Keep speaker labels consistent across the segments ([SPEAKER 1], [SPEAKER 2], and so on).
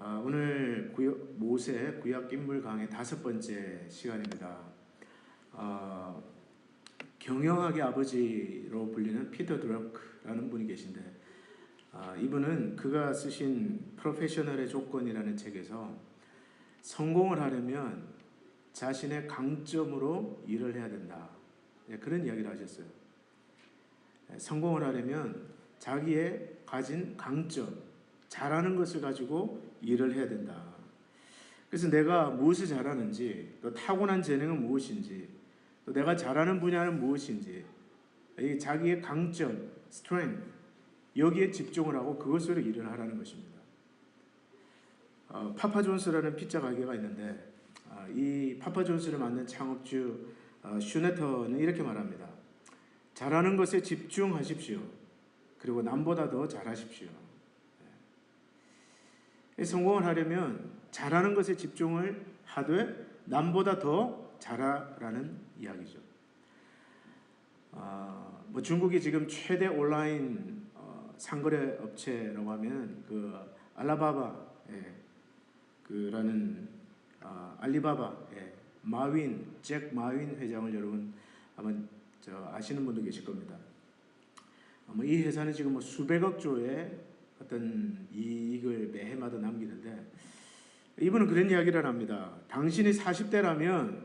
[SPEAKER 1] 오늘 모세 구약 인물 강의 5번째 시간입니다. 경영학의 아버지로 불리는 피터 드러크라는 분이 계신데, 이분은 그가 쓰신 프로페셔널의 조건이라는 책에서 성공을 하려면 자신의 강점으로 일을 해야 된다, 그런 이야기를 하셨어요. 성공을 하려면 자기의 가진 강점, 잘하는 것을 가지고 일을 해야 된다. 그래서 내가 무엇을 잘하는지, 또 타고난 재능은 무엇인지, 또 내가 잘하는 분야는 무엇인지, 자기의 강점, strength, 여기에 집중을 하고 그것으로 일을 하라는 것입니다. 파파존스라는 피자 가게가 있는데, 이 파파존스를 만든 창업주 슈네터는 이렇게 말합니다. 잘하는 것에 집중하십시오. 그리고 남보다 더 잘하십시오. 성공을 하려면 잘하는 것에 집중을 하되 남보다 더 잘하라는 이야기죠. 중국이 지금 최대 온라인 상거래 업체라고 하면 그 알라바바, 그라는 알리바바, 잭 마윈 회장을 여러분 아마 아시는 분도 계실 겁니다. 이 회사는 지금 수백억 조의 어떤 이익을 매해마다 남기는데, 이분은 그런 이야기를 합니다. 당신이 40대라면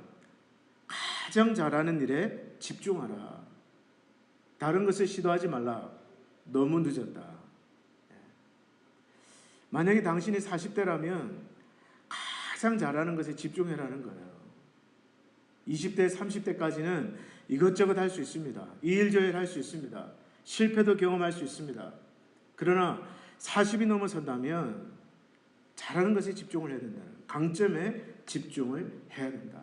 [SPEAKER 1] 가장 잘하는 일에 집중하라. 다른 것을 시도하지 말라. 너무 늦었다. 만약에 당신이 40대라면 가장 잘하는 것에 집중해라는 거예요. 20대, 30대까지는 이것저것 할 수 있습니다. 이 일 저 일 할 수 있습니다. 실패도 경험할 수 있습니다. 그러나 40이 넘어선다면 잘하는 것에 집중을 해야 된다. 강점에 집중을 해야 된다.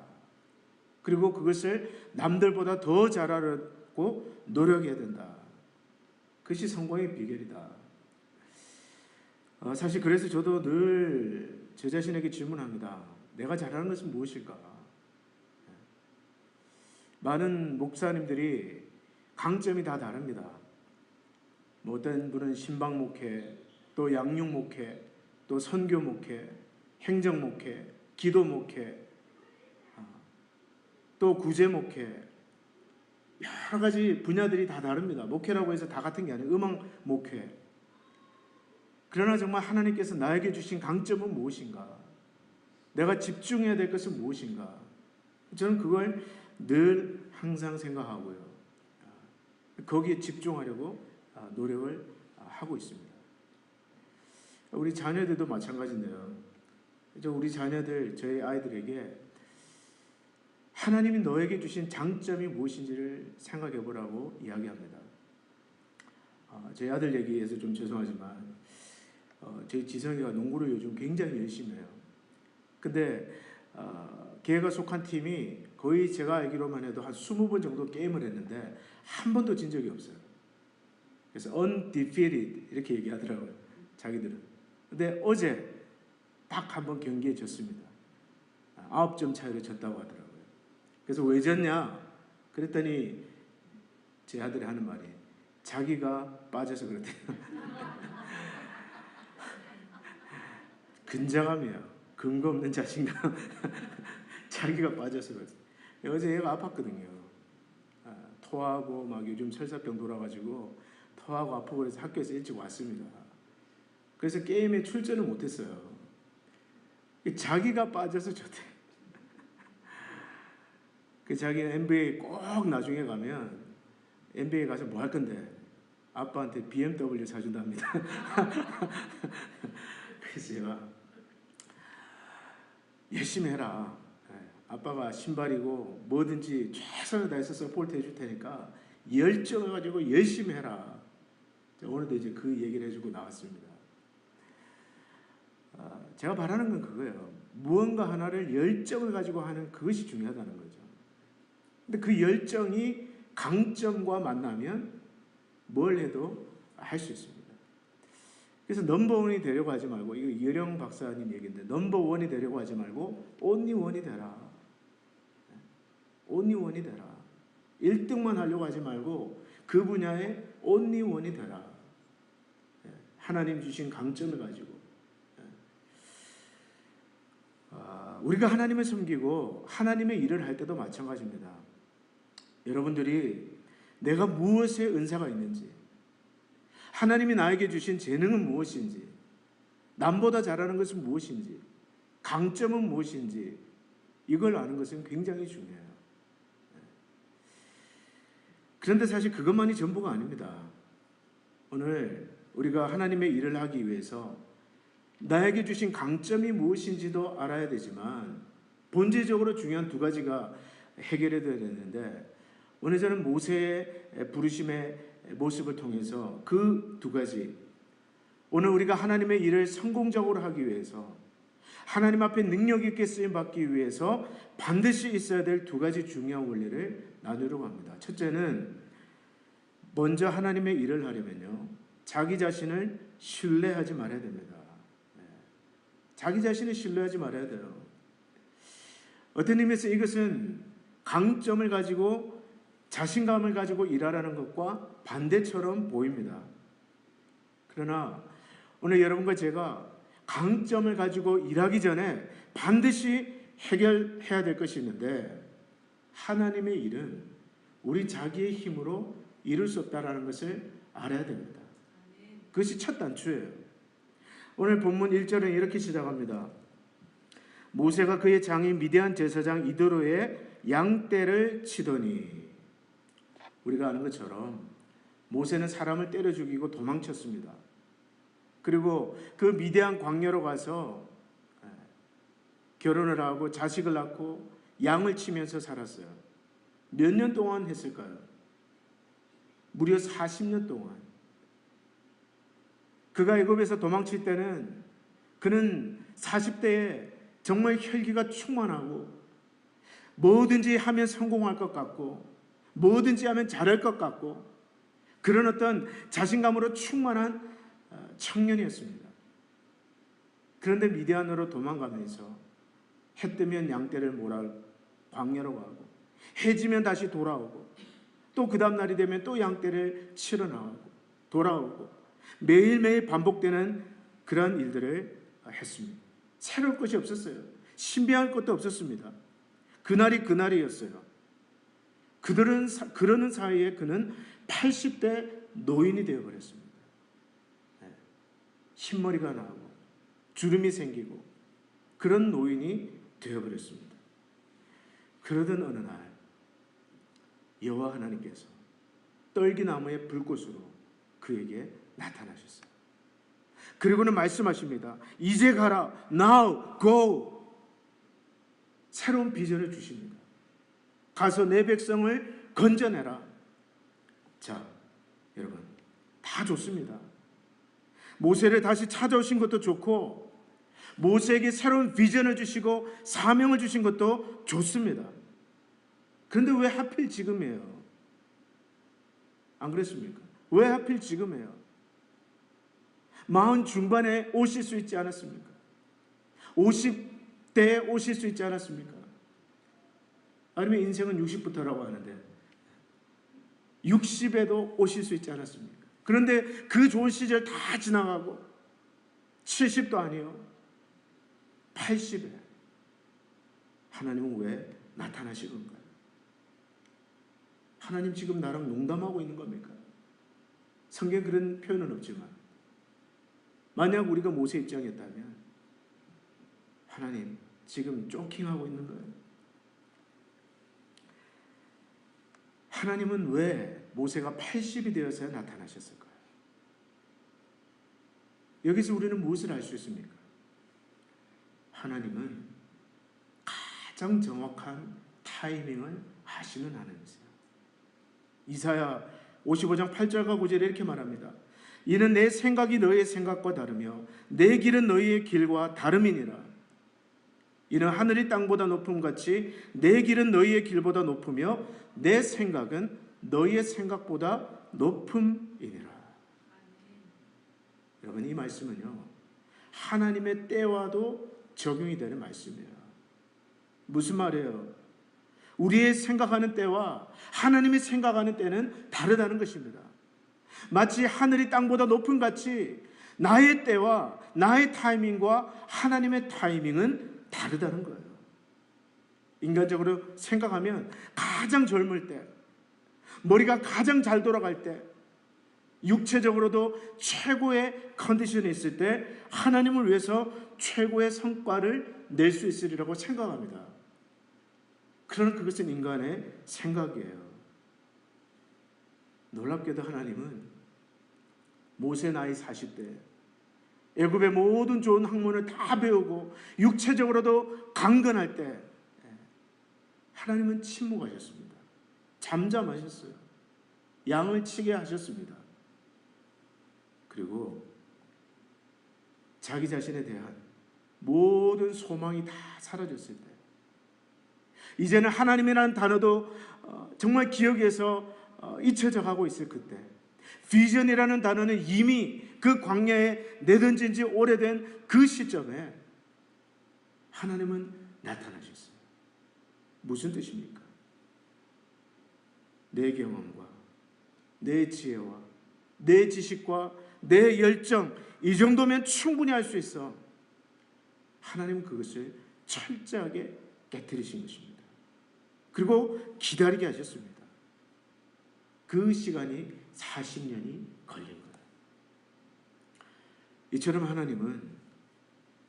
[SPEAKER 1] 그리고 그것을 남들보다 더 잘하려고 노력해야 된다. 그것이 성공의 비결이다. 사실 그래서 저도 늘 제 자신에게 질문합니다. 내가 잘하는 것은 무엇일까? 많은 목사님들이 강점이 다 다릅니다. 어떤 분은 신방 목회, 또 양육 목회, 또 선교 목회, 행정 목회, 기도 목회, 또 구제 목회, 여러 가지 분야들이 다 다릅니다. 목회라고 해서 다 같은 게 아니에요. 음악 목회. 그러나 정말 하나님께서 나에게 주신 강점은 무엇인가? 내가 집중해야 될 것은 무엇인가? 저는 그걸 늘 항상 생각하고요. 거기에 집중하려고 노력을 하고 있습니다. 우리 자녀들도 마찬가지인데요. 우리 자녀들, 저희 아이들에게 하나님이 너에게 주신 장점이 무엇인지를 생각해 보라고 이야기합니다. 저희 아들 얘기해서 좀 죄송하지만 저희 지성이가 농구를 요즘 굉장히 열심히 해요. 근데 걔가 속한 팀이 거의 제가 알기로만 해도 한 20번 정도 게임을 했는데 한 번도 진 적이 없어요. 그래서 undefeated 이렇게 얘기하더라고요, 자기들은. 근데 어제 딱 한 번 경기에 졌습니다. 9점 차이로 졌다고 하더라고요. 그래서 왜 졌냐? 그랬더니 제 아들이 하는 말이 자기가 빠져서 그랬대요. 근자감이에요. 근거 없는 자신감. 자기가 빠져서 그랬어요. 어제 얘가 아팠거든요. 토하고 막 요즘 설사병 돌아가지고 토하고 아프고 그래서 학교에서 일찍 왔습니다. 그래서 게임에 출전을 못했어요. 자기가 빠져서 졌대. 자기는 NBA 꼭 나중에 가면 NBA 가서 뭐 할 건데 아빠한테 BMW 사준답니다. 그래서 제가 열심히 해라. 아빠가 신발이고 뭐든지 최선을 다해서 서포트 해줄 테니까 열정을 가지고 열심히 해라. 오늘도 이제 그 얘기를 해주고 나왔습니다. 제가 바라는 건 그거예요. 무언가 하나를 열정을 가지고 하는 그것이 중요하다는 거죠. 근데 그 열정이 강점과 만나면 뭘 해도 할 수 있습니다. 그래서 넘버원이 되려고 하지 말고, 이거 이어령 박사님 얘기인데, 넘버원이 되려고 하지 말고 온리원이 되라. 온리원이 되라. 1등만 하려고 하지 말고 그 분야에 온리원이 되라. 하나님 주신 강점을 가지고. 우리가 하나님을 섬기고 하나님의 일을 할 때도 마찬가지입니다. 여러분들이 내가 무엇에 은사가 있는지, 하나님이 나에게 주신 재능은 무엇인지, 남보다 잘하는 것은 무엇인지, 강점은 무엇인지 이걸 아는 것은 굉장히 중요해요. 그런데 사실 그것만이 전부가 아닙니다. 오늘 우리가 하나님의 일을 하기 위해서 나에게 주신 강점이 무엇인지도 알아야 되지만 본질적으로 중요한 두 가지가 해결해야 되는데, 오늘 저는 모세의 부르심의 모습을 통해서 그 두 가지, 오늘 우리가 하나님의 일을 성공적으로 하기 위해서, 하나님 앞에 능력 있게 쓰임 받기 위해서 반드시 있어야 될 두 가지 중요한 원리를 나누려고 합니다. 첫째는, 먼저 하나님의 일을 하려면요, 자기 자신을 신뢰하지 말아야 됩니다. 자기 자신을 신뢰하지 말아야 돼요. 어떤 의미에서 이것은 강점을 가지고 자신감을 가지고 일하라는 것과 반대처럼 보입니다. 그러나 오늘 여러분과 제가 강점을 가지고 일하기 전에 반드시 해결해야 될 것이 있는데, 하나님의 일은 우리 자기의 힘으로 이룰 수 없다는 것을 알아야 됩니다. 그것이 첫 단추예요. 오늘 본문 1절은 이렇게 시작합니다. 모세가 그의 장인 미디안 제사장 이도로의 양떼를 치더니, 우리가 아는 것처럼 모세는 사람을 때려 죽이고 도망쳤습니다. 그리고 그 미디안 광야로 가서 결혼을 하고 자식을 낳고 양을 치면서 살았어요. 몇 년 동안 했을까요? 무려 40년 동안. 그가 애굽에서 도망칠 때는 그는 40대에 정말 혈기가 충만하고 뭐든지 하면 성공할 것 같고 뭐든지 하면 잘할 것 같고 그런 어떤 자신감으로 충만한 청년이었습니다. 그런데 미디안으로 도망가면서 해 뜨면 양떼를 몰아 광야로 가고, 해 지면 다시 돌아오고, 또 그 다음 날이 되면 또 양떼를 치러 나오고 돌아오고, 매일매일 반복되는 그런 일들을 했습니다. 새로울 것이 없었어요. 신비할 것도 없었습니다. 그날이 그날이었어요. 그러는 사이에 그는 80대 노인이 되어버렸습니다. 흰머리가 나고 주름이 생기고 그런 노인이 되어버렸습니다. 그러던 어느 날 여호와 하나님께서 떨기나무의 불꽃으로 그에게 나타나셨어요. 그리고는 말씀하십니다. 이제 가라. Now go. 새로운 비전을 주십니다. 가서 내 백성을 건져내라. 자, 여러분, 다 좋습니다. 모세를 다시 찾아오신 것도 좋고, 모세에게 새로운 비전을 주시고 사명을 주신 것도 좋습니다. 그런데 왜 하필 지금이에요? 안 그랬습니까? 왜 하필 지금이에요? 40 중반에 오실 수 있지 않았습니까? 50대에 오실 수 있지 않았습니까? 아니면 인생은 60부터라고 하는데 60에도 오실 수 있지 않았습니까? 그런데 그 좋은 시절 다 지나가고 70도 아니요 80에 하나님은 왜 나타나신 건가요? 하나님 지금 나랑 농담하고 있는 겁니까? 성경에 그런 표현은 없지만 만약 우리가 모세 입장이었다면 하나님 지금 쫑킹하고 있는 거예요. 하나님은 왜 모세가 80이 되어서야 나타나셨을까요? 여기서 우리는 무엇을 알 수 있습니까? 하나님은 가장 정확한 타이밍을 아시는 하나님이세요. 이사야 55장 8절과 9절에 이렇게 말합니다. 이는 내 생각이 너희의 생각과 다르며 내 길은 너희의 길과 다름이니라. 이는 하늘이 땅보다 높음 같이 내 길은 너희의 길보다 높으며 내 생각은 너희의 생각보다 높음이니라. 여러분, 이 말씀은요 하나님의 때와도 적용이 되는 말씀이에요. 무슨 말이에요? 우리의 생각하는 때와 하나님이 생각하는 때는 다르다는 것입니다. 마치 하늘이 땅보다 높은 같이 나의 때와 나의 타이밍과 하나님의 타이밍은 다르다는 거예요. 인간적으로 생각하면 가장 젊을 때, 머리가 가장 잘 돌아갈 때, 육체적으로도 최고의 컨디션이 있을 때 하나님을 위해서 최고의 성과를 낼 수 있으리라고 생각합니다. 그러나 그것은 인간의 생각이에요. 놀랍게도 하나님은 모세 나이 40대 애굽의 모든 좋은 학문을 다 배우고 육체적으로도 강건할 때 하나님은 침묵하셨습니다. 잠잠하셨어요. 양을 치게 하셨습니다. 그리고 자기 자신에 대한 모든 소망이 다 사라졌을 때, 이제는 하나님이라는 단어도 정말 기억에서 잊혀져 가고 있을 그때, 비전이라는 단어는 이미 그 광야에 내던진 지 오래된 그 시점에 하나님은 나타나셨어요. 무슨 뜻입니까? 내 경험과 내 지혜와 내 지식과 내 열정, 이 정도면 충분히 할 수 있어. 하나님은 그것을 철저하게 깨뜨리신 것입니다. 그리고 기다리게 하셨습니다. 그 시간이 40년이 걸린 거예요. 이처럼 하나님은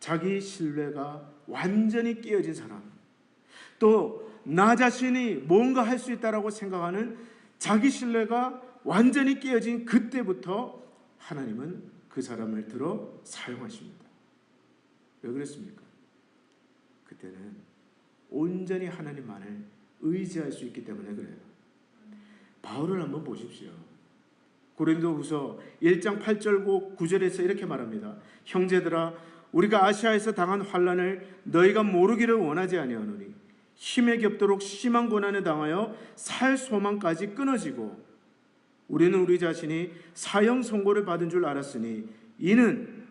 [SPEAKER 1] 자기 신뢰가 완전히 깨어진 사람, 또 나 자신이 뭔가 할 수 있다라고 생각하는 자기 신뢰가 완전히 깨어진 그때부터 하나님은 그 사람을 들어 사용하십니다. 왜 그랬습니까? 그때는 온전히 하나님만을 의지할 수 있기 때문에 그래요. 바울을 한번 보십시오. 고린도후서 1장 8절 9절에서 이렇게 말합니다. 형제들아, 우리가 아시아에서 당한 환난을 너희가 모르기를 원하지 아니하노니 힘에 겹도록 심한 고난에 당하여 살 소망까지 끊어지고 우리는 우리 자신이 사형 선고를 받은 줄 알았으니 이는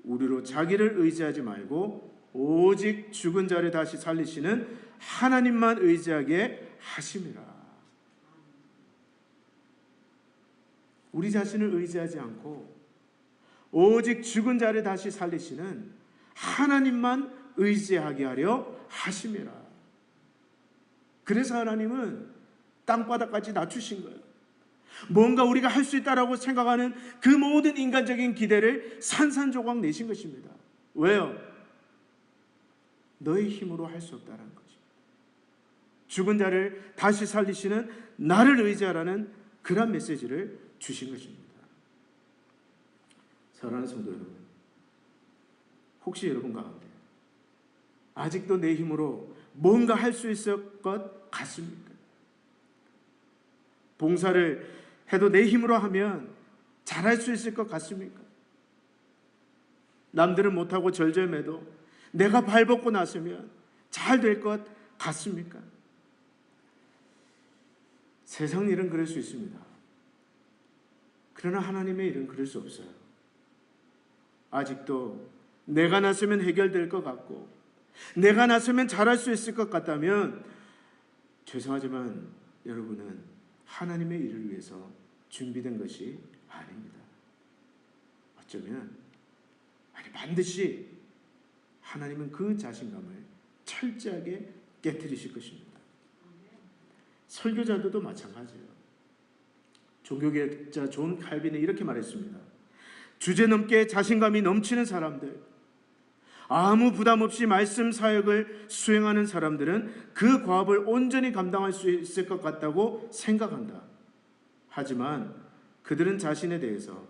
[SPEAKER 1] 우리로 자기를 의지하지 말고 오직 죽은 자를 다시 살리시는 하나님만 의지하게 하심이라. 우리 자신을 의지하지 않고 오직 죽은 자를 다시 살리시는 하나님만 의지하게 하려 하심이라. 그래서 하나님은 땅바닥까지 낮추신 거예요. 뭔가 우리가 할 수 있다라고 생각하는 그 모든 인간적인 기대를 산산조각 내신 것입니다. 왜요? 너의 힘으로 할 수 없다는 것입니다. 죽은 자를 다시 살리시는 나를 의지하라는 그런 메시지를 주신 것입니다. 사랑하는 성도 여러분, 혹시 여러분 가운데 아직도 내 힘으로 뭔가 할 수 있을 것 같습니까? 봉사를 해도 내 힘으로 하면 잘할 수 있을 것 같습니까? 남들은 못하고 절절매도 내가 발벗고 나서면 잘 될 것 같습니까? 세상 일은 그럴 수 있습니다. 그러나 하나님의 일은 그럴 수 없어요. 아직도 내가 나서면 해결될 것 같고 내가 나서면 잘할 수 있을 것 같다면 죄송하지만 여러분은 하나님의 일을 위해서 준비된 것이 아닙니다. 어쩌면 반드시 하나님은 그 자신감을 철저하게 깨뜨리실 것입니다. 설교자들도 마찬가지예요. 종교개혁자 존 칼빈은 이렇게 말했습니다. 주제넘게 자신감이 넘치는 사람들, 아무 부담 없이 말씀 사역을 수행하는 사람들은 그 과업을 온전히 감당할 수 있을 것 같다고 생각한다. 하지만 그들은 자신에 대해서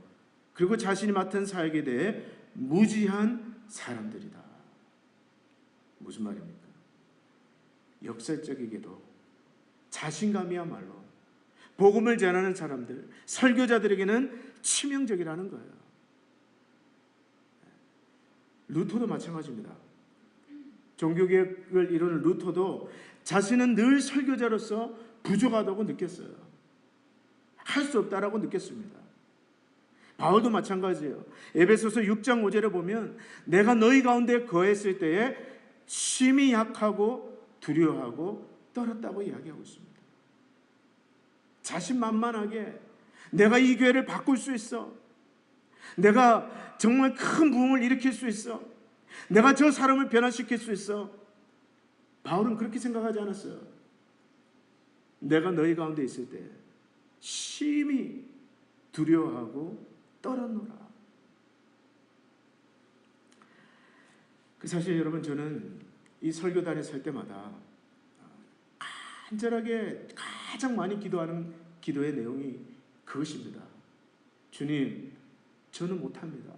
[SPEAKER 1] 그리고 자신이 맡은 사역에 대해 무지한 사람들이다. 무슨 말입니까? 역설적이게도 자신감이야말로 복음을 전하는 사람들, 설교자들에게는 치명적이라는 거예요. 루터도 마찬가지입니다. 종교개혁을 이루는 루터도 자신은 늘 설교자로서 부족하다고 느꼈어요. 할 수 없다라고 느꼈습니다. 바울도 마찬가지예요. 에베소서 6장 5절에 보면 내가 너희 가운데 거했을 때에 심히 약하고 두려워하고 떨었다고 이야기하고 있습니다. 자신만만하게 내가 이 교회를 바꿀 수 있어. 내가 정말 큰 부흥을 일으킬 수 있어. 내가 저 사람을 변화시킬 수 있어. 바울은 그렇게 생각하지 않았어요. 내가 너희 가운데 있을 때 심히 두려워하고 떨었노라. 사실 여러분, 저는 이 설교단에 설 때마다 간절하게 가장 많이 기도하는 기도의 내용이 그것입니다. 주님, 저는 못합니다.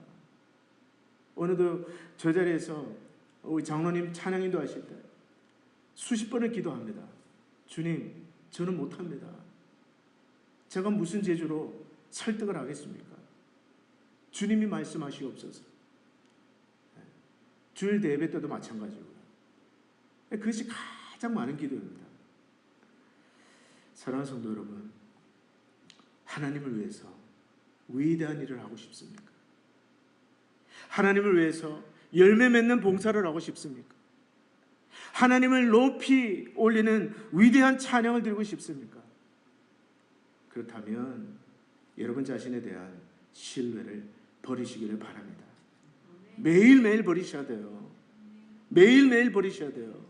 [SPEAKER 1] 오늘도 저 자리에서 우리 장로님 찬양인도 하실 때 수십 번을 기도합니다. 주님, 저는 못합니다. 제가 무슨 재주로 설득을 하겠습니까? 주님이 말씀하시옵소서. 주일 예배 때도 마찬가지고요. 그것이 가장 많은 기도입니다. 사랑하는 성도 여러분, 하나님을 위해서 위대한 일을 하고 싶습니까? 하나님을 위해서 열매 맺는 봉사를 하고 싶습니까? 하나님을 높이 올리는 위대한 찬양을 드리고 싶습니까? 그렇다면 여러분 자신에 대한 신뢰를 버리시기를 바랍니다. 매일매일 버리셔야 돼요. 매일매일 버리셔야 돼요.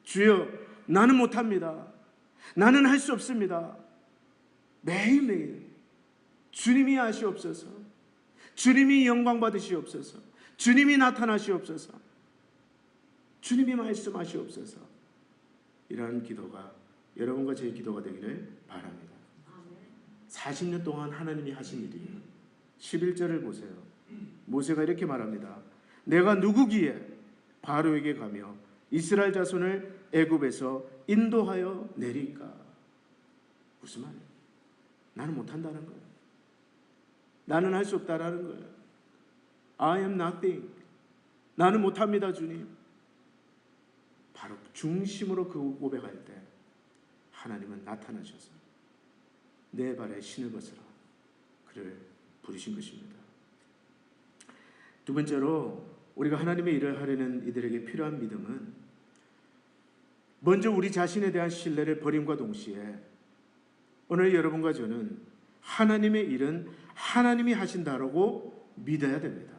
[SPEAKER 1] 주여, 나는 못합니다. 나는 할 수 없습니다. 매일매일 주님이 하시옵소서. 주님이 영광 받으시옵소서. 주님이 나타나시옵소서. 주님이 말씀하시옵소서. 이러한 기도가 여러분과 제 기도가 되기를 바랍니다. 40년 동안 하나님이 하신 일이에요. 11절을 보세요. 모세가 이렇게 말합니다. 내가 누구기에 바로에게 가며 이스라엘 자손을 애굽에서 인도하여 내릴까? 무슨 말이에요? 나는 못한다는 거예요. 나는 할 수 없다라는 거예요. I am nothing. 나는 못합니다, 주님. 바로 중심으로 그 고백할 때 하나님은 나타나셔서 내 발에 신을 벗으라 그를 부르신 것입니다. 두 번째로 우리가 하나님의 일을 하려는 이들에게 필요한 믿음은 먼저 우리 자신에 대한 신뢰를 버림과 동시에 오늘 여러분과 저는 하나님의 일은 하나님이 하신다라고 믿어야 됩니다.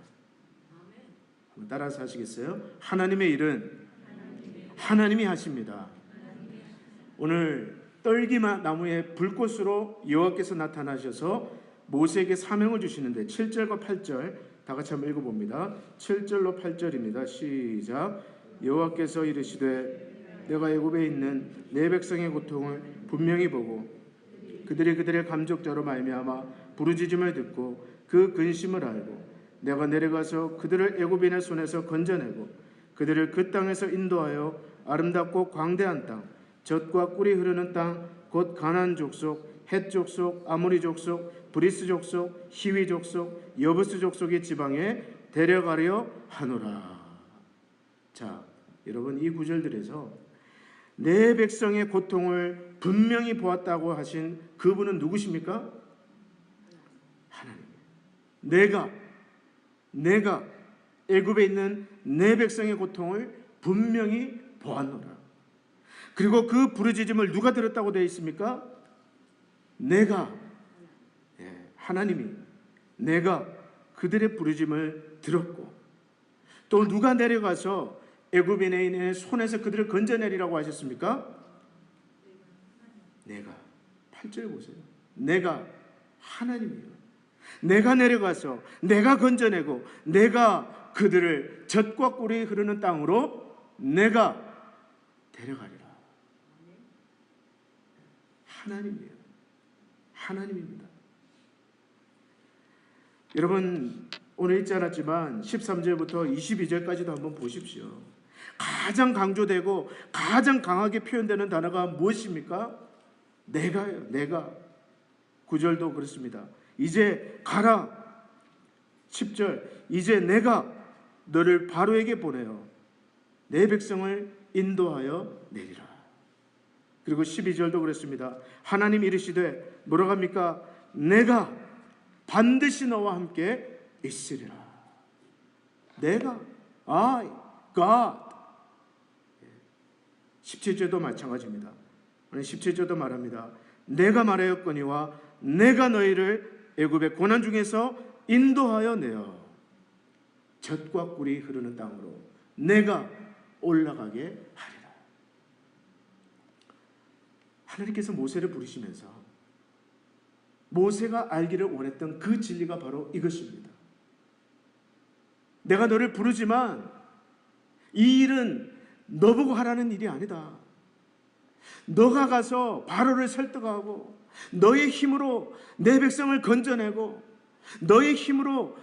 [SPEAKER 1] 한번 따라서 하시겠어요? 하나님의 일은 하나님이 하십니다. 오늘 떨기만 나무의 불꽃으로 여호와께서 나타나셔서 모세에게 사명을 주시는데 7절과 8절 다 같이 한번 읽어봅니다. 7절로 8절입니다. 시작. 여호와께서 이르시되 내가 애굽에 있는 내 백성의 고통을 분명히 보고 그들이 그들의 감족자로 말미암아 부르짖음을 듣고 그 근심을 알고 내가 내려가서 그들을 애굽인의 손에서 건져내고 그들을 그 땅에서 인도하여 아름답고 광대한 땅 젖과 꿀이 흐르는 땅 곧 가나안 족속, 헷 족속, 아모리 족속, 브리스 족속, 히위 족속, 여부스 족속의 지방에 데려가려 하노라. 자, 여러분 이 구절들에서 내 백성의 고통을 분명히 보았다고 하신 그분은 누구십니까? 하나님. 내가 애굽에 있는 내 백성의 고통을 분명히 보았노라. 그리고 그 부르짖음을 누가 들었다고 되어 있습니까? 하나님이 내가 그들의 부르짖음을 들었고 또 누가 내려가서 애굽인의 손에서 그들을 건져내리라고 하셨습니까? 내가 8절 보세요. 내가 하나님이요. 내가 내려가서 내가 건져내고 내가 그들을 젖과 꿀이 흐르는 땅으로 내가 데려가리라. 하나님이에요. 하나님입니다. 여러분 오늘 읽지 않았지만 13절부터 22절까지도 한번 보십시오. 가장 강조되고 가장 강하게 표현되는 단어가 무엇입니까? 내가요. 내가. 9절도 그렇습니다. 이제 가라. 10절 이제 내가 너를 바로에게 보내어 내 백성을 인도하여 내리라. 그리고 12절도 그랬습니다. 하나님 이르시되 뭐라고 합니까? 내가 반드시 너와 함께 있으리라. 내가 I, God. 17절도 마찬가지입니다. 17절도 말합니다. 내가 말하였거니와 내가 너희를 애굽의 고난 중에서 인도하여 내어 젖과 꿀이 흐르는 땅으로 내가 올라가게 하리라. 하나님께서 모세를 부르시면서 모세가 알기를 원했던 그 진리가 바로 이것입니다. 내가 너를 부르지만 이 일은 너보고 하라는 일이 아니다. 너가 가서 바로를 설득하고 너의 힘으로 내 백성을 건져내고 너의 힘으로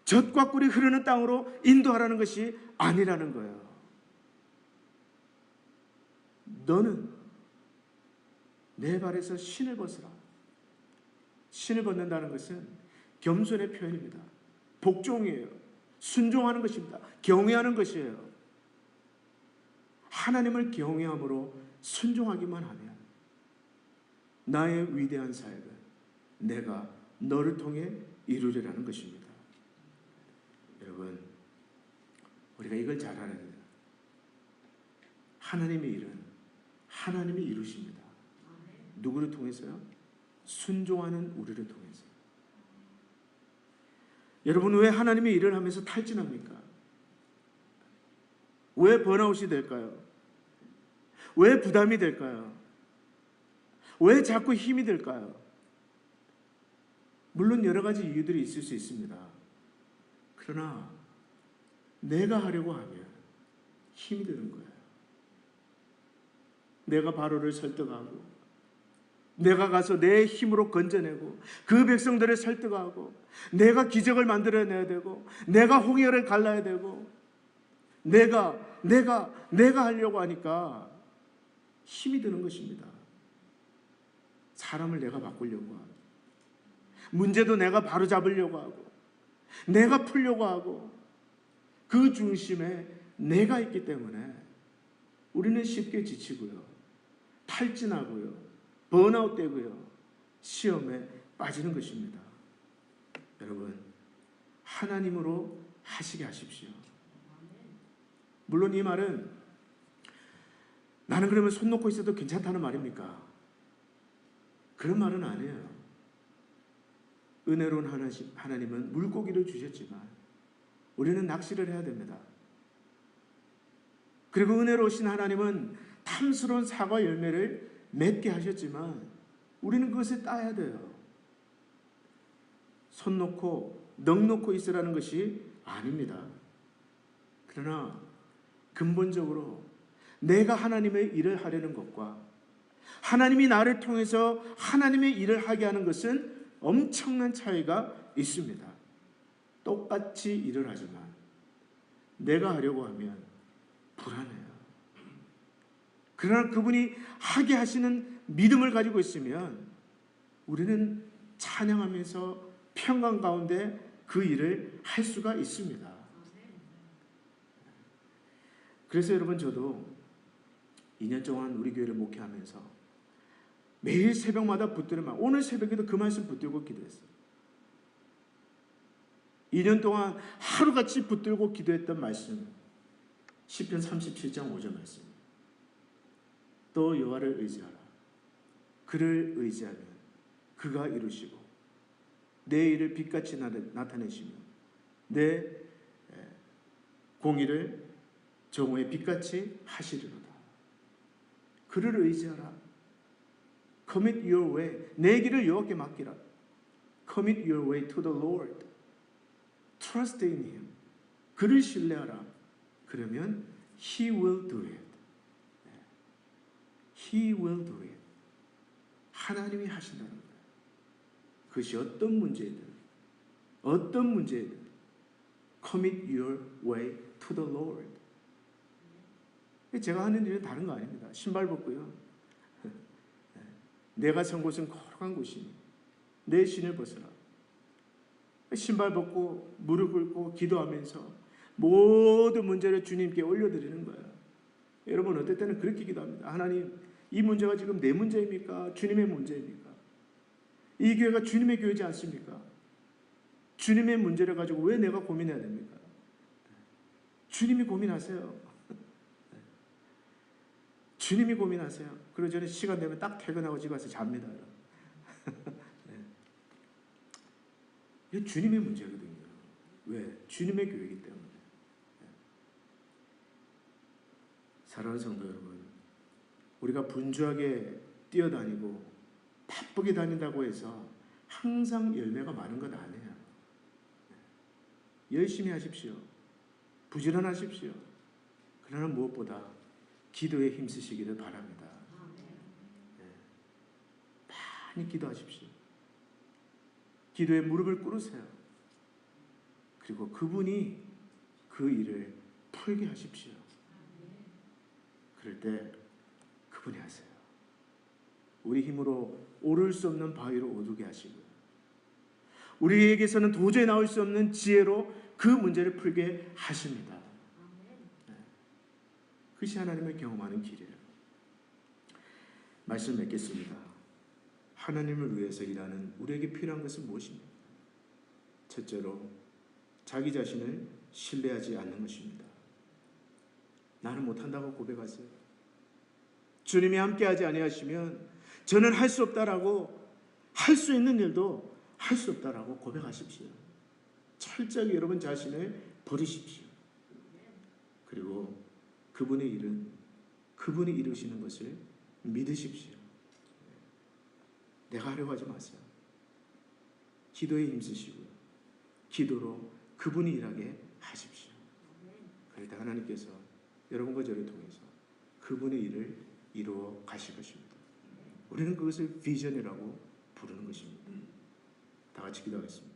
[SPEAKER 1] 젖과 꿀이 흐르는 땅으로 인도하라는 것이 아니라는 거예요. 너는 내 발에서 신을 벗으라. 신을 벗는다는 것은 겸손의 표현입니다. 복종이에요. 순종하는 것입니다. 경외하는 것이에요. 하나님을 경외함으로 순종하기만 하면 나의 위대한 사역을 내가 너를 통해 이루리라는 것입니다. 여러분, 우리가 이걸 잘 알아야 돼요. 하나님의 일은 하나님이 이루십니다. 누구를 통해서요? 순종하는 우리를 통해서. 여러분, 왜 하나님의 일을 하면서 탈진합니까? 왜 번아웃이 될까요? 왜 부담이 될까요? 왜 자꾸 힘이 들까요? 물론 여러 가지 이유들이 있을 수 있습니다. 그러나 내가 하려고 하면 힘이 드는 거예요. 내가 바로를 설득하고 내가 가서 내 힘으로 건져내고 그 백성들을 설득하고 내가 기적을 만들어내야 되고 내가 홍해를 갈라야 되고 내가 하려고 하니까 힘이 드는 것입니다. 사람을 내가 바꾸려고 하고 문제도 내가 바로잡으려고 하고 내가 풀려고 하고 그 중심에 내가 있기 때문에 우리는 쉽게 지치고요. 탈진하고요. 번아웃 되고요. 시험에 빠지는 것입니다. 여러분, 하나님으로 하시게 하십시오. 물론 이 말은 나는 그러면 손 놓고 있어도 괜찮다는 말입니까? 그런 말은 아니에요. 은혜로운 하나님은 물고기를 주셨지만 우리는 낚시를 해야 됩니다. 그리고 은혜로우신 하나님은 탐스러운 사과 열매를 맺게 하셨지만 우리는 그것을 따야 돼요. 손 놓고 넋 놓고 있으라는 것이 아닙니다. 그러나 근본적으로 내가 하나님의 일을 하려는 것과 하나님이 나를 통해서 하나님의 일을 하게 하는 것은 엄청난 차이가 있습니다. 똑같이 일을 하지만 내가 하려고 하면 불안해요. 그러나 그분이 하게 하시는 믿음을 가지고 있으면 우리는 찬양하면서 평강 가운데 그 일을 할 수가 있습니다. 그래서 여러분, 저도 2년 동안 우리 교회를 목회하면서 매일 새벽마다 붙들면 오늘 새벽에도 그 말씀 붙들고 기도했어요. 2년 동안 하루같이 붙들고 기도했던 말씀, 시편 37장 5절 말씀. 또 여호와를 의지하라. 그를 의지하면 그가 이루시고 내 일을 빛같이 나타내시며 내 공의를 정오의 빛같이 하시리로다. 그를 의지하라. Commit your way. 내 길을 여호와께 맡기라. Commit your way to the Lord. Trust in Him. 그를 신뢰하라. 그러면 He will do it. He will do it. 하나님이 하신다는 거예요. 그것이 어떤 문제든 Commit your way to the Lord. 제가 하는 일은 다른 거 아닙니다. 신발 벗고요. 내가 선 곳은 거룩한 곳이니 내 신을 벗어라. 신발 벗고 무릎 꿇고 기도하면서 모든 문제를 주님께 올려드리는 거예요. 여러분, 어떨 때는 그렇게 기도합니다. 하나님, 이 문제가 지금 내 문제입니까? 주님의 문제입니까? 이 교회가 주님의 교회지 않습니까? 주님의 문제를 가지고 왜 내가 고민해야 됩니까? 주님이 고민하세요. 주님이 고민하세요. 그리고 저는 시간 되면 딱 퇴근하고 집에 가서 잡니다. 이게 주님의 문제거든요. 왜? 주님의 교회이기 때문에. 사랑하는 성도 여러분, 우리가 분주하게 뛰어다니고 바쁘게 다닌다고 해서 항상 열매가 많은 건 아니에요. 열심히 하십시오. 부지런하십시오. 그러나 무엇보다 기도에 힘쓰시기를 바랍니다. 많이 기도하십시오. 기도에 무릎을 꿇으세요. 그리고 그분이 그 일을 풀게 하십시오. 그럴 때 그분이 하세요. 우리 힘으로 오를 수 없는 바위로 오르게 하시고요. 우리에게서는 도저히 나올 수 없는 지혜로 그 문제를 풀게 하십니다. 그것이 하나님을 경험하는 길이에요. 말씀 맺겠습니다. 하나님을 위해서 일하는 우리에게 필요한 것은 무엇입니까? 첫째로 자기 자신을 신뢰하지 않는 것입니다. 나는 못한다고 고백하세요. 주님이 함께하지 아니하시면 저는 할 수 없다라고, 할 수 있는 일도 할 수 없다라고 고백하십시오. 철저하게 여러분 자신을 버리십시오. 그리고 그분의 일은 그분이 이루시는 것을 믿으십시오. 내가 하려고 하지 마세요. 기도에 힘쓰시고요. 기도로 그분이 일하게 하십시오. 그럴 때 하나님께서 여러분과 저를 통해서 그분의 일을 이루어 가실 것입니다. 우리는 그것을 비전이라고 부르는 것입니다. 다 같이 기도하겠습니다.